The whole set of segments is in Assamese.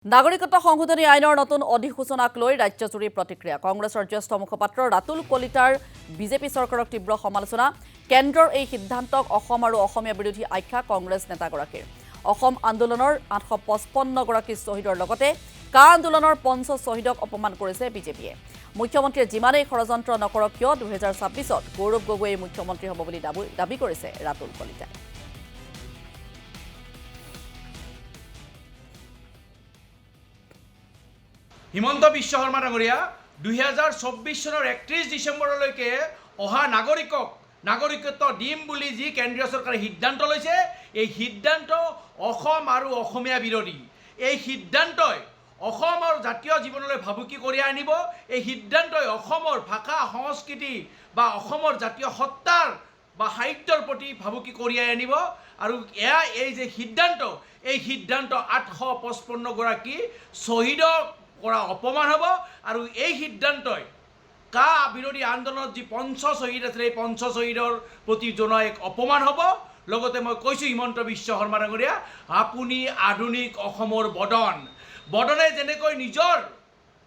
নাগৰিকত্ব সংশোধনী আইনৰ নতুন অধিসূচনাক লৈ ৰাজ্যজুৰি প্ৰতিক্ৰিয়া কংগ্ৰেছৰ জ্যেষ্ঠ মুখপাত্ৰ ৰাতুল কলিতাৰ বিজেপি চৰকাৰক তীব্ৰ সমালোচনা কেন্দ্ৰৰ এই সিদ্ধান্তক অসম আৰু অসমীয়া বিৰোধী আখ্যা কংগ্ৰেছ নেতাগৰাকীৰ অসম আন্দোলনৰ 855 গৰাকী শ্বহীদৰ লগতে কা আন্দোলনৰ 50 শ্বহীদক অপমান কৰিছে বিজেপিয়ে মুখ্যমন্ত্ৰীয়ে যিমানেই ষড়যন্ত্ৰ নকৰক কিয় 2026ত গৌৰৱ গগৈয়ে মুখ্যমন্ত্ৰী হ'ব বুলি দাবী কৰিছে ৰাতুল কলিতাই হিমন্ত বিশ্ব শৰ্মা ডাঙৰীয়া 2024 চনৰ 31 ডিচেম্বৰলৈকে অহা নাগৰিকত্ব দিম বুলি যি কেন্দ্ৰীয় চৰকাৰে সিদ্ধান্ত লৈছে এই সিদ্ধান্ত অসম আৰু অসমীয়া বিৰোধী এই সিদ্ধান্তই অসমৰ জাতীয় জীৱনলৈ ভাবুকি কঢ়িয়াই আনিব এই সিদ্ধান্তই অসমৰ ভাষা সংস্কৃতি বা অসমৰ জাতীয় সত্তাৰ বা সাহিত্যৰ প্ৰতি ভাবুকি কঢ়িয়াই আনিব আৰু এই যে সিদ্ধান্ত এই সিদ্ধান্ত 855 গৰাকী শ্বহীদক কৰা অপমান হ'ব আৰু এই সিদ্ধান্তই কা বিৰোধী আন্দোলনত যি 50 শ্বহীদ আছিল এই 50 শ্বহীদৰ প্ৰতি জনোৱা এক অপমান হ'ব লগতে মই কৈছোঁ হিমন্ত বিশ্ব শৰ্মা ডাঙৰীয়া আপুনি আধুনিক অসমৰ বদনে যেনেকৈ নিজৰ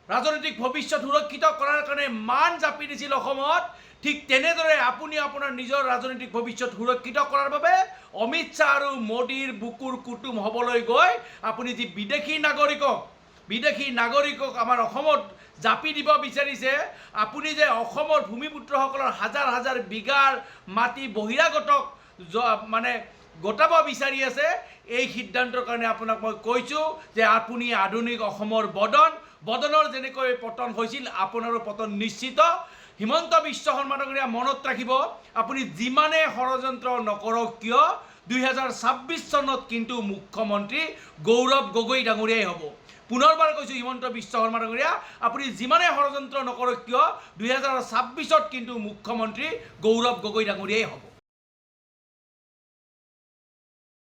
ৰাজনৈতিক ভৱিষ্যত সুৰক্ষিত কৰাৰ কাৰণে মান জাপি দিছিল অসমত ঠিক তেনেদৰে আপুনি আপোনাৰ নিজৰ ৰাজনৈতিক ভৱিষ্যত সুৰক্ষিত কৰাৰ বাবে অমিত শ্বাহ আৰু মোদীৰ বুকুৰ কুটুম হ'বলৈ গৈ আপুনি যি বিদেশী নাগৰিকক আমাৰ অসমত জাপি দিব বিচাৰিছে আপুনি যে অসমৰ ভূমিপুত্ৰসকলৰ হাজাৰ হাজাৰ বিঘাৰ মাটি বহিৰাগতক মানে গোটাব বিচাৰি আছে এই সিদ্ধান্তৰ কাৰণে আপোনাক মই কৈছোঁ যে আপুনি আধুনিক অসমৰ বদনৰ যেনেকৈ পতন হৈছিল আপোনাৰো পতন নিশ্চিত হিমন্ত বিশ্ব শৰ্মা ডাঙৰীয়া মনত ৰাখিব আপুনি যিমানে ষড়যন্ত্ৰ নকৰক কিয় 2026 চনত কিন্তু মুখ্যমন্ত্ৰী গৌৰৱ গগৈ ডাঙৰীয়াই হ'ব পুনৰবাৰ কৈছোঁ হিমন্ত বিশ্ব শৰ্মা ডাঙৰীয়া আপুনি যিমানে ষড়যন্ত্ৰ নকৰক কিয় 2026ত কিন্তু মুখ্যমন্ত্ৰী গৌৰৱ গগৈ ডাঙৰীয়াই হ'ব